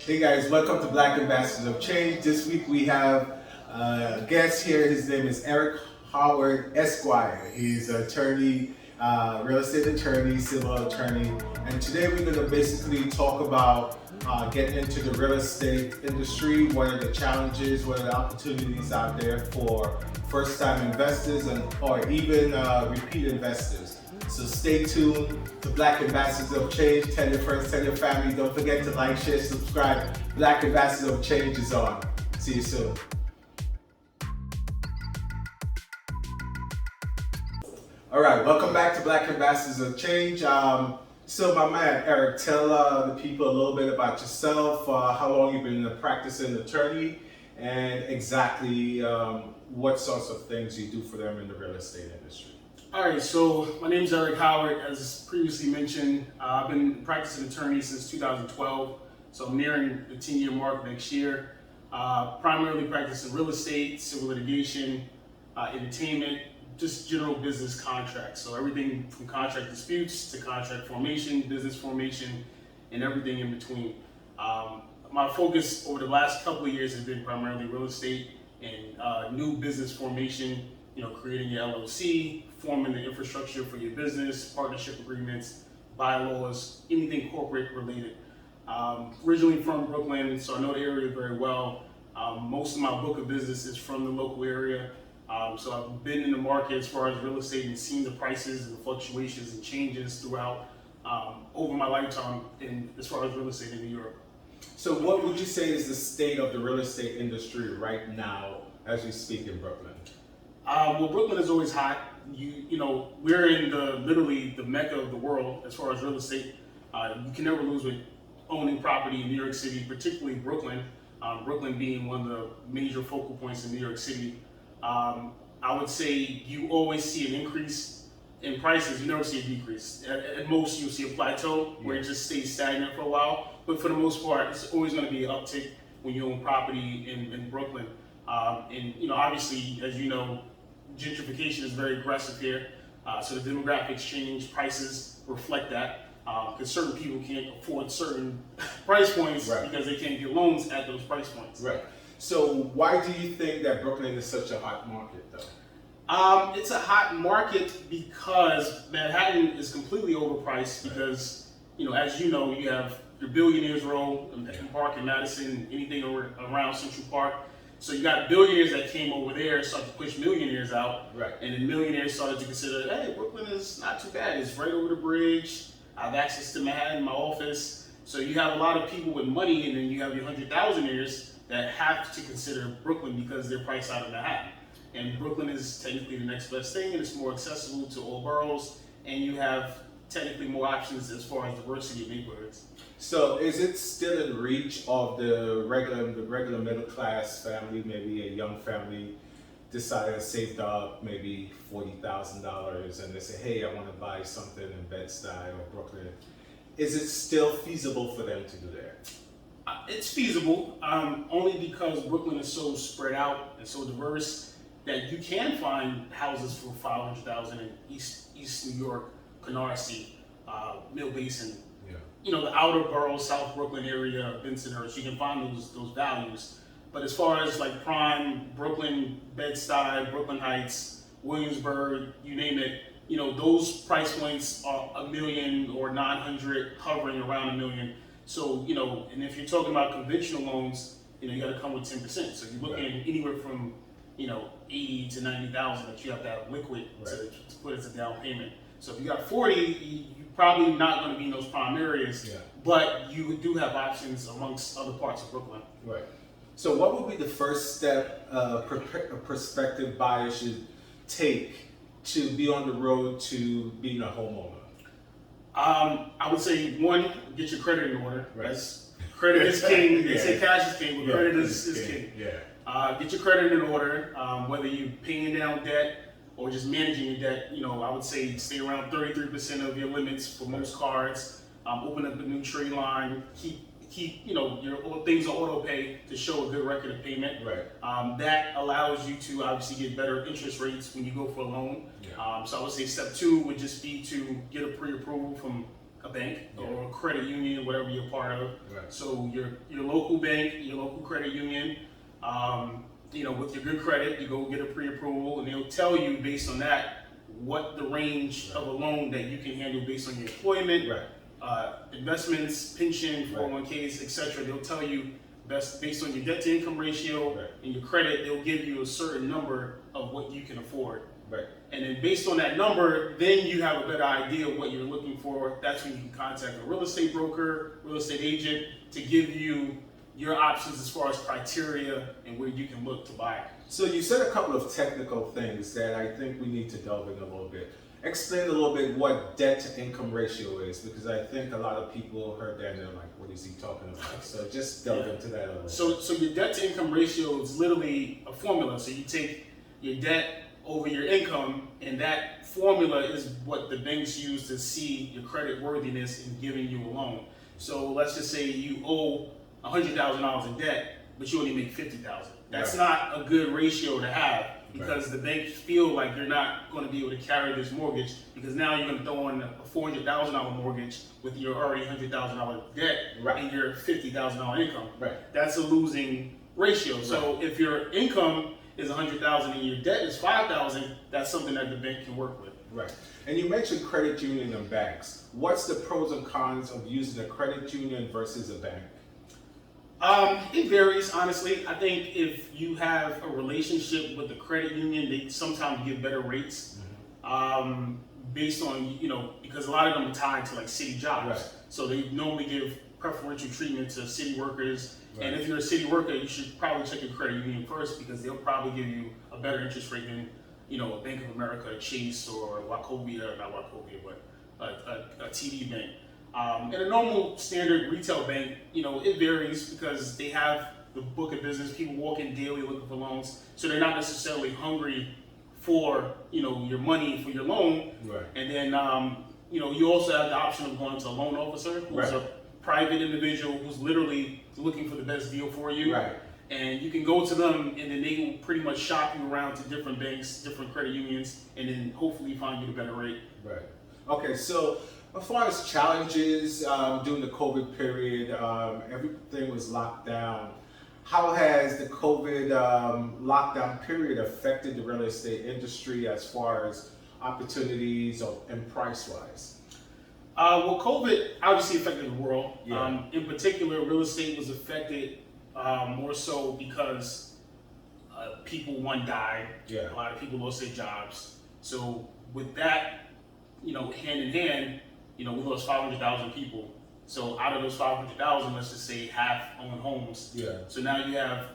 Hey guys, welcome to Black Ambassadors of Change. This week we have a guest here. His name is Eric Howard Esquire. He's an attorney, real estate attorney, civil attorney, and today we're going to basically talk about getting into the real estate industry. What are the challenges? What are the opportunities out there for first-time investors or even repeat investors? So stay tuned to Black Ambassadors of Change. Tell your friends, tell your family. Don't forget to like, share, subscribe. Black Ambassadors of Change is on. See you soon. All right, welcome back to Black Ambassadors of Change. So my man, Eric, tell the people a little bit about yourself, how long you've been a practicing attorney, and exactly what sorts of things you do for them in the real estate industry. All right, so my name is Eric Howard. As previously mentioned, I've been a practicing attorney since 2012, so I'm nearing the 10-year mark next year. Primarily practicing real estate, civil litigation, entertainment, just general business contracts. So everything from contract disputes to contract formation, business formation, and everything in between. My focus over the last couple of years has been primarily real estate and new business formation. You know, creating your LLC, forming the infrastructure for your business, partnership agreements, bylaws, anything corporate related. Originally from Brooklyn, so I know the area very well. Most of my book of business is from the local area. So I've been in the market as far as real estate and seen the prices and the fluctuations and changes throughout over my lifetime as far as real estate in New York. So what would you say is the state of the real estate industry right now as we speak in Brooklyn? Well, Brooklyn is always hot. You know, we're in literally the mecca of the world as far as real estate. You can never lose with owning property in New York City, particularly Brooklyn. Brooklyn being one of the major focal points in New York City. I would say you always see an increase in prices. You never see a decrease. At most, you'll see a plateau where it just stays stagnant for a while. But for the most part, it's always going to be an uptick when you own property in Brooklyn. And you know, obviously, as you know, gentrification is very aggressive here, so the demographics change, prices reflect that, because certain people can't afford certain price points because they can't get loans at those price points. Right. So why do you think that Brooklyn is such a hot market, though? It's a hot market because Manhattan is completely overpriced because, you know, as you know, you have your Billionaires Row, Park in Madison, anything around Central Park. So you got billionaires that came over there, started to push millionaires out, and then millionaires started to consider, hey, Brooklyn is not too bad. It's right over the bridge. I have access to Manhattan, my office. So you have a lot of people with money, and then you have your 100,000ers that have to consider Brooklyn because they're priced out of Manhattan. And Brooklyn is technically the next best thing, and it's more accessible to all boroughs, and you have technically more options as far as diversity of neighborhoods. So is it still in reach of the regular middle class family, maybe a young family decided saved up maybe $40,000 and they say, hey, I want to buy something in Bed-Stuy or Brooklyn. Is it still feasible for them to do that? It's feasible, only because Brooklyn is so spread out and so diverse that you can find houses for $500,000 in East New York, Canarsie, Mill Basin. You know, the outer boroughs, South Brooklyn area, Bensonhurst, you can find those values. But as far as like prime, Brooklyn, Bed-Stuy, Brooklyn Heights, Williamsburg, you name it, you know, those price points are $1 million or 900, hovering around $1 million. So, you know, and if you're talking about conventional loans, you know, you got to come with 10%. So you're looking at anywhere from, you know, 80 to 90,000 that you have to have liquid to put as a down payment. So if you got 40, you're probably not going to be in those prime areas, but you do have options amongst other parts of Brooklyn. Right. So what would be the first step a prospective buyer should take to be on the road to being a homeowner? I would say, one, get your credit in order. Credit is king. They say cash is king, but credit is king. Get your credit in order, whether you're paying down debt or just managing your debt. You know, I would say stay around 33% of your limits for most cards. Open up a new trade line. Keep you know, your things on auto pay to show a good record of payment. That allows you to obviously get better interest rates when you go for a loan. So I would say step 2 would just be to get a pre-approval from a bank Yeah. or a credit union, whatever you're part of. Right. So your local bank, your local credit union, with your good credit, you go get a pre-approval, and they'll tell you based on that what the range of a loan that you can handle based on your employment, investments, pension, 401ks, etc. They'll tell you based on your debt to income ratio and your credit, they'll give you a certain number of what you can afford. Right. And then based on that number, then you have a better idea of what you're looking for. That's when you can contact a real estate broker, real estate agent to give you your options as far as criteria and where you can look to buy. So you said a couple of technical things that I think we need to delve in a little bit. Explain a little bit what debt to income ratio is, because I think a lot of people heard that and they're like, what is he talking about? So just delve into that a little bit. So your debt to income ratio is literally a formula. So you take your debt over your income, and that formula is what the banks use to see your credit worthiness in giving you a loan. So let's just say you owe $100,000 in debt, but you only make $50,000. That's not a good ratio to have, because the banks feel like you're not going to be able to carry this mortgage, because now you're going to throw in a $400,000 mortgage with your already $100,000 debt and your $50,000 income. That's a losing ratio. So if your income is $100,000 and your debt is $5,000, that's something that the bank can work with. Right. And you mentioned credit union and banks. What's the pros and cons of using a credit union versus a bank? It varies, honestly. I think if you have a relationship with the credit union, they sometimes give better rates based on, because a lot of them are tied to like city jobs. So they normally give preferential treatment to city workers. And if you're a city worker, you should probably check your credit union first, because they'll probably give you a better interest rate than, a Bank of America, a Chase, or Wachovia, not Wachovia, but a TD bank. And a normal standard retail bank, it varies because they have the book of business. People walk in daily looking for loans, so they're not necessarily hungry for your money for your loan. And then you also have the option of going to a loan officer, who's a private individual who's literally looking for the best deal for you. And you can go to them, and then they will pretty much shop you around to different banks, different credit unions, and then hopefully find you the better rate. Okay, so as far as challenges during the COVID period, everything was locked down. How has the COVID lockdown period affected the real estate industry as far as opportunities and price-wise? Well, COVID obviously affected the world. In particular, real estate was affected more so because people, died. A lot of people lost their jobs. So with that, hand in hand, we lost 500,000 people. So out of those 500,000, let's just say half own homes. So now you have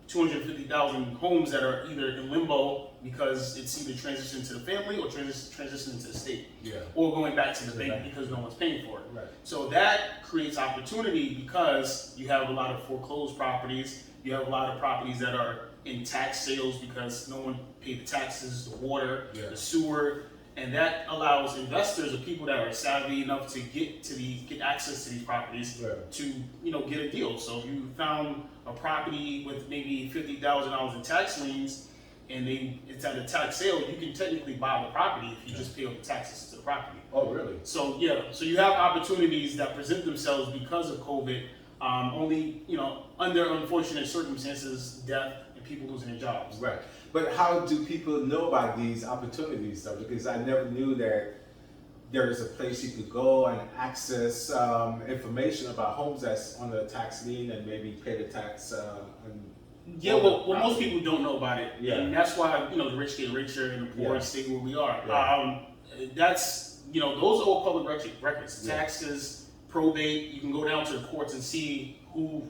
250,000 homes that are either in limbo because it's either transitioned to the family or transitioned to the state, or going back to the bank because no one's paying for it. So that creates opportunity because you have a lot of foreclosed properties. You have a lot of properties that are in tax sales because no one paid the taxes, the water, the sewer. And that allows investors or people that are savvy enough to get access to these properties to get a deal. So if you found a property with maybe $50,000 in tax liens, and it's at a tax sale, you can technically buy the property if you just pay off the taxes to the property. Oh, really? So so you have opportunities that present themselves because of COVID. Only under unfortunate circumstances, death and people losing their jobs. But how do people know about these opportunities, though? Because I never knew that there is a place you could go and access information about homes that's on the tax lien and maybe pay the tax. Well, most people don't know about it, and that's why the rich get richer and the poor stay where we are. That's those are all public records, taxes, probate. You can go down to the courts and see who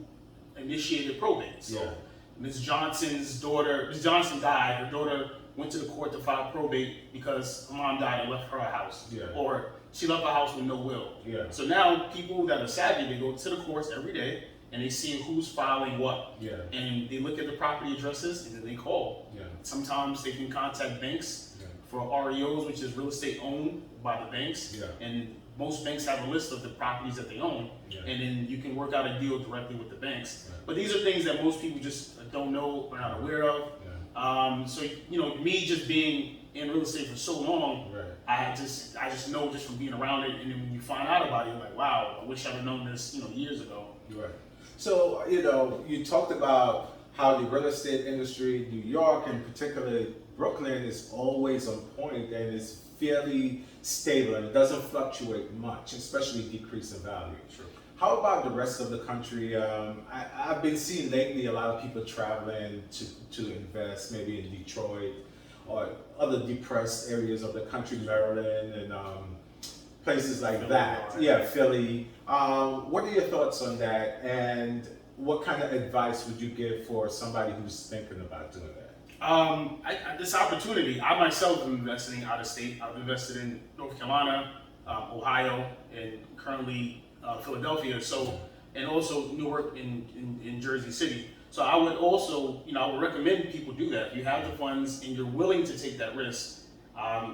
initiated probate. So Ms. Johnson's daughter, Ms. Johnson died. Her daughter went to the court to file probate because her mom died and left her a house, or she left a house with no will. So now people that are savvy, they go to the courts every day and they see who's filing what, and they look at the property addresses and then they call. Sometimes they can contact banks for REOs, which is real estate owned by the banks, and most banks have a list of the properties that they own, and then you can work out a deal directly with the banks. But these are things that most people just don't know or not aware of. So me just being in real estate for so long. Right. I just know just from being around it, and then when you find out about it, you're like, wow, I wish I'd have known this, years ago. Right. So, you talked about how the real estate industry in New York and particularly Brooklyn is always on point and is fairly stable and it doesn't fluctuate much, especially decrease in value. Sure. How about the rest of the country? I've been seeing lately a lot of people traveling to invest, maybe in Detroit or other depressed areas of the country, Maryland and places like Philly, that. right. Yeah, Philly. What are your thoughts on that? And what kind of advice would you give for somebody who's thinking about doing that? This opportunity, I myself am investing out of state. I've invested in North Carolina, Ohio, and currently Philadelphia. So, and also Newark in Jersey City. So I would also, I would recommend people do that. If you have the funds and you're willing to take that risk, I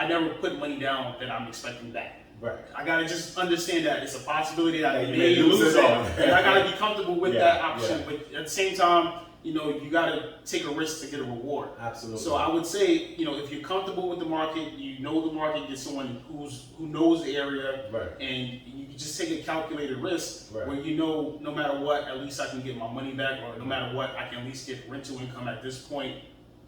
never put money down that I'm expecting back. Right. I gotta just understand that it's a possibility that I Yeah, you may may lose lose it it, all. and I gotta be comfortable with Yeah, that option. yeah. But at the same time, you gotta take a risk to get a reward. Absolutely. So I would say, if you're comfortable with the market, you know the market, get someone who knows the area, Right. and you just take a calculated risk Right. where no matter what, at least I can get my money back, or no matter what, I can at least get rental income at this point.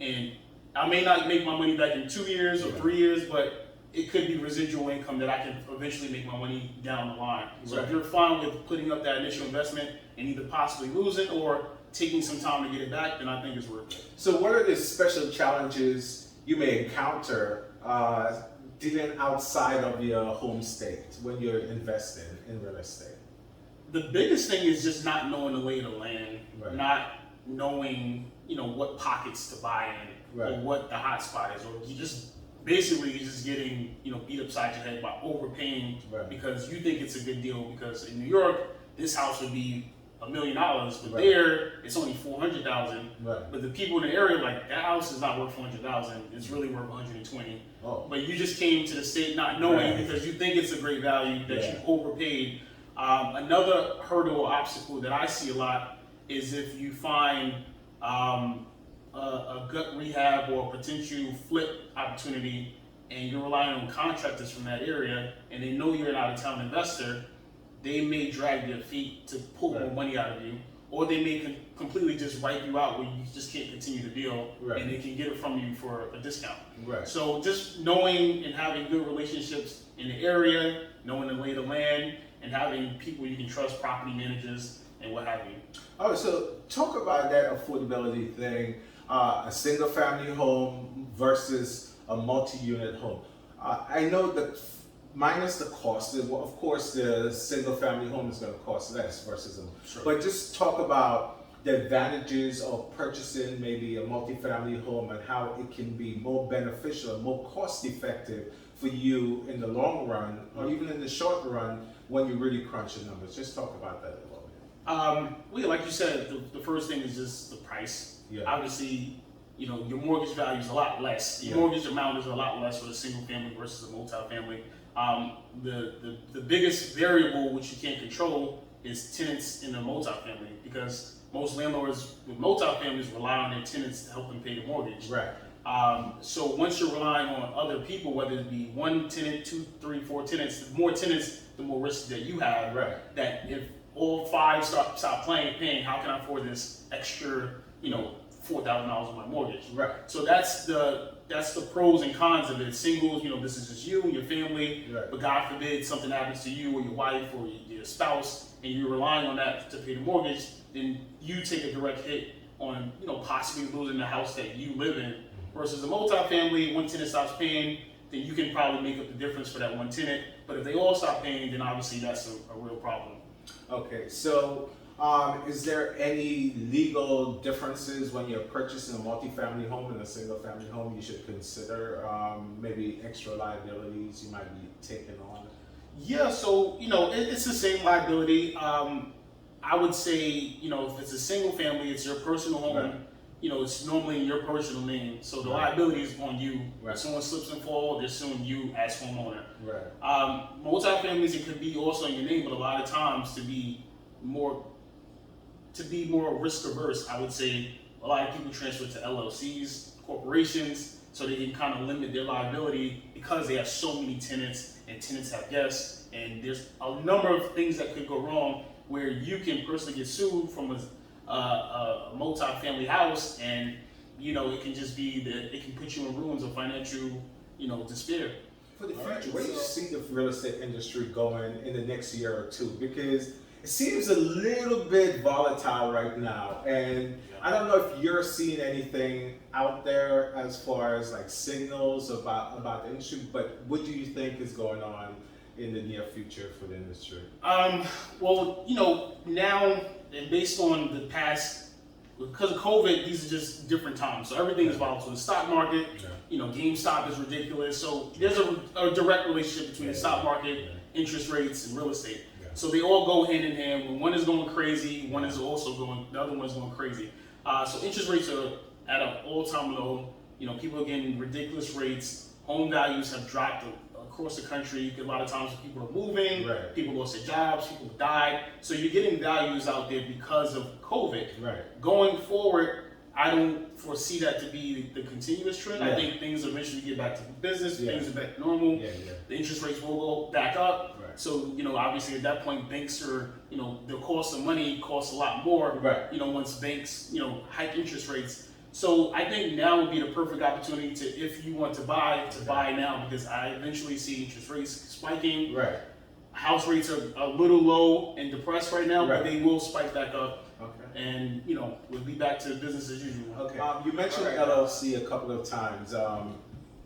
And I may not make my money back in 2 years or Right. 3 years, but it could be residual income that I can eventually make my money down the line. So Right. if you're fine with putting up that initial investment and either possibly losing or taking some time to get it back, then I think it's worth it. So what are the special challenges you may encounter dealing outside of your home state when you're investing in real estate? The biggest thing is just not knowing the lay of the land, Right. not knowing, what pockets to buy in, Right. or what the hot spot is, or you just basically you're just getting, beat upside your head by overpaying Right. because you think it's a good deal. Because in New York, this house would be $1 million, but Right. there it's only 400,000. Right. But the people in the area like that house is not worth 400,000. It's really worth 120. Oh. But you just came to the state not knowing Right. because you think it's a great value that Yeah. you overpaid. Another hurdle or obstacle that I see a lot is if you find a gut rehab or a potential flip opportunity and you're relying on contractors from that area and they know you're an out-of-town investor, they may drag their feet to pull more Right. money out of you, or they may completely just wipe you out where you just can't continue the deal, Right. and they can get it from you for a discount. Right. So just knowing and having good relationships in the area, knowing the lay of the land, and having people you can trust, property managers, and what have you. Oh, so talk about that affordability thing, a single family home versus a multi-unit home. I know that minus the cost, well, of course the single family home is going to cost less versus a, Sure. but just talk about the advantages of purchasing maybe a multi-family home and how it can be more beneficial, more cost effective for you in the long run or even in the short run when you really crunch the numbers. Just talk about that a little bit. Well, like you said, the first thing is just the price. Yeah. Obviously, your mortgage value is a lot less. Your Yeah. mortgage amount is a lot less with a single family versus a multifamily. The biggest variable which you can't control is tenants in a multifamily, because most landlords with multifamilies rely on their tenants to help them pay the mortgage. Right. So once you're relying on other people, whether it be one tenant, 2, 3, 4 tenants, the more tenants, the more risk that you have. Right. That if all 5 stop paying, how can I afford this extra, $4,000 on my mortgage? Right. So that's the pros and cons of it. Singles, this is just you and your family. Right. But God forbid something happens to you or your wife or your spouse, and you're relying on that to pay the mortgage, then you take a direct hit on, possibly losing the house that you live in. Versus a multifamily, one tenant stops paying, then you can probably make up the difference for that one tenant. But if they all stop paying, then obviously that's a real problem. Okay, so is there any legal differences when you're purchasing a multifamily home and a single family home you should consider? Maybe extra liabilities you might be taking on? Yeah, so it's the same liability. I would say if it's a single family, it's your personal home. Right. It's normally in your personal name, so the Right. liability is on you. Right. If someone slips and falls, they're suing you as homeowner. Right. Multifamilies, it could be also in your name, but a lot of times to be more risk averse, I would say a lot of people transfer to LLCs, corporations, so they can kind of limit their liability because they have so many tenants and tenants have guests, and there's a number of things that could go wrong where you can personally get sued from a multi-family house, and it can just be that it can put you in ruins of financial despair. For the future, where do you see the real estate industry going in the next year or two? Because it seems a little bit volatile right now, and I don't know if you're seeing anything out there as far as like signals about the industry, but what do you think is going on in the near future for the industry? Well, now, and based on the past, because of COVID, these are just different times. So everything is volatile. The stock market, GameStop is ridiculous. So there's a direct relationship between the stock market, interest rates, and real estate. So they all go hand in hand. When one is going crazy, the other one is going crazy. So interest rates are at an all-time low. People are getting ridiculous rates. Home values have dropped across the country. A lot of times people are moving, people lost their jobs, people died. So you're getting values out there because of COVID. Right. Going forward, I don't foresee that to be the continuous trend. I think things eventually get back to business, things are back to normal. The interest rates will go back up. So, obviously at that point, banks are, the cost of money costs a lot more, once banks, hike interest rates. So I think now would be the perfect opportunity to, if you want to buy now, because I eventually see interest rates spiking. House rates are a little low and depressed right now, but they will spike back up. And, we'll be back to business as usual. You mentioned LLC a couple of times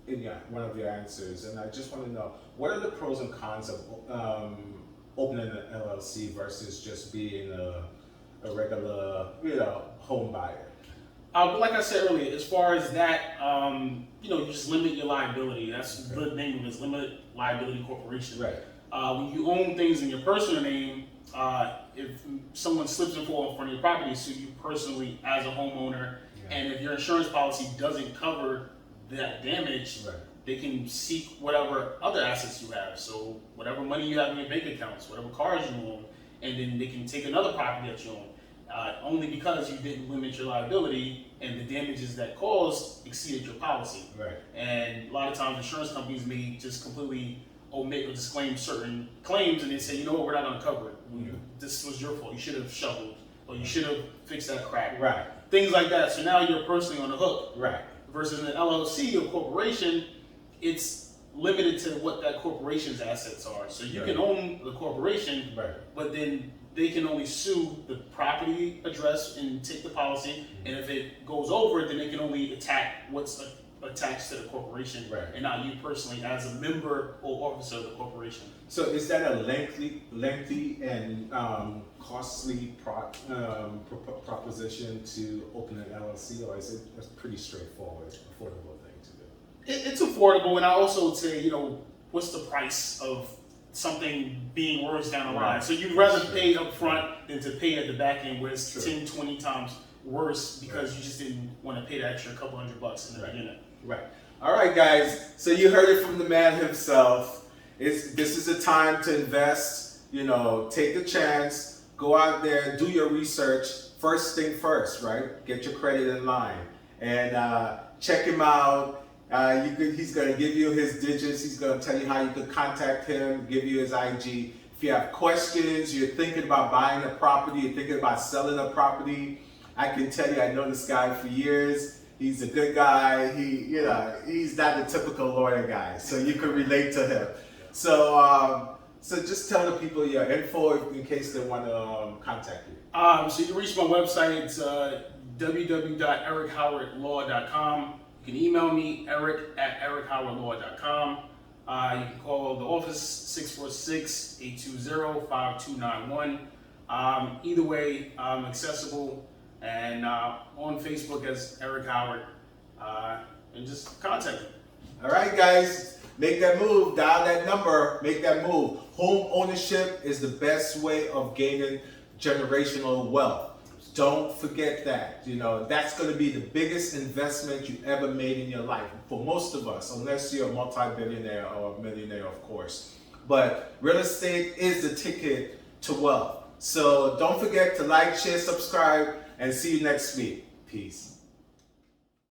in one of your answers, and I just want to know, what are the pros and cons of opening an LLC versus just being a regular, home buyer? But like I said earlier, as far as that, you just limit your liability. That's the name of it, is Limited Liability Corporation. When you own things in your personal name, if someone slips and falls in front of your property, sue you personally as a homeowner, and if your insurance policy doesn't cover that damage, they can seek whatever other assets you have. So whatever money you have in your bank accounts, whatever cars you own, and then they can take another property that you own. Only because you didn't limit your liability and the damages that caused exceeded your policy. And a lot of times insurance companies may just completely omit or disclaim certain claims, and they say, we're not going to cover it. This was your fault. You should have shoveled, or you should have fixed that crack. Things like that. So now you're personally on the hook. Versus an LLC or corporation, it's limited to what that corporation's assets are. So you can own the corporation, but then they can only sue the property address and take the policy. And if it goes over, then they can only attack what's attached to the corporation, and not you personally as a member or officer of the corporation. So is that a lengthy and costly proposition to open an LLC, or is it a pretty straightforward, affordable thing to do? It's affordable, and I also would say, what's the price of something being worse down the line? So you'd rather pay up front than to pay at the back end, where it's 10, 20 times worse because you just didn't want to pay that extra couple $100 in the beginning. All right, guys. So you heard it from the man himself. This is a time to invest. Take the chance. Go out there, do your research. First thing first, right? Get your credit in line, and check him out. He's going to give you his digits. He's going to tell you how you can contact him. Give you his IG. If you have questions, you're thinking about buying a property, you're thinking about selling a property, I can tell you, I know this guy for years. He's a good guy. He's not the typical lawyer guy, so you can relate to him. So just tell the people your info in case they want to contact you. So you can reach my website. It's www.erichowardlaw.com. You can email me, eric@erichowardlaw.com. You can call the office, 646-820-5291. Either way, I'm accessible. And on Facebook as Eric Howard, and just contact me. All right, guys, make that move, dial that number, make that move. Home ownership is the best way of gaining generational wealth. Don't forget that. That's going to be the biggest investment you ever made in your life, for most of us, unless you're a multi-billionaire or a millionaire, of course. But real estate is the ticket to wealth. So don't forget to like, share, subscribe, and see you next week. Peace.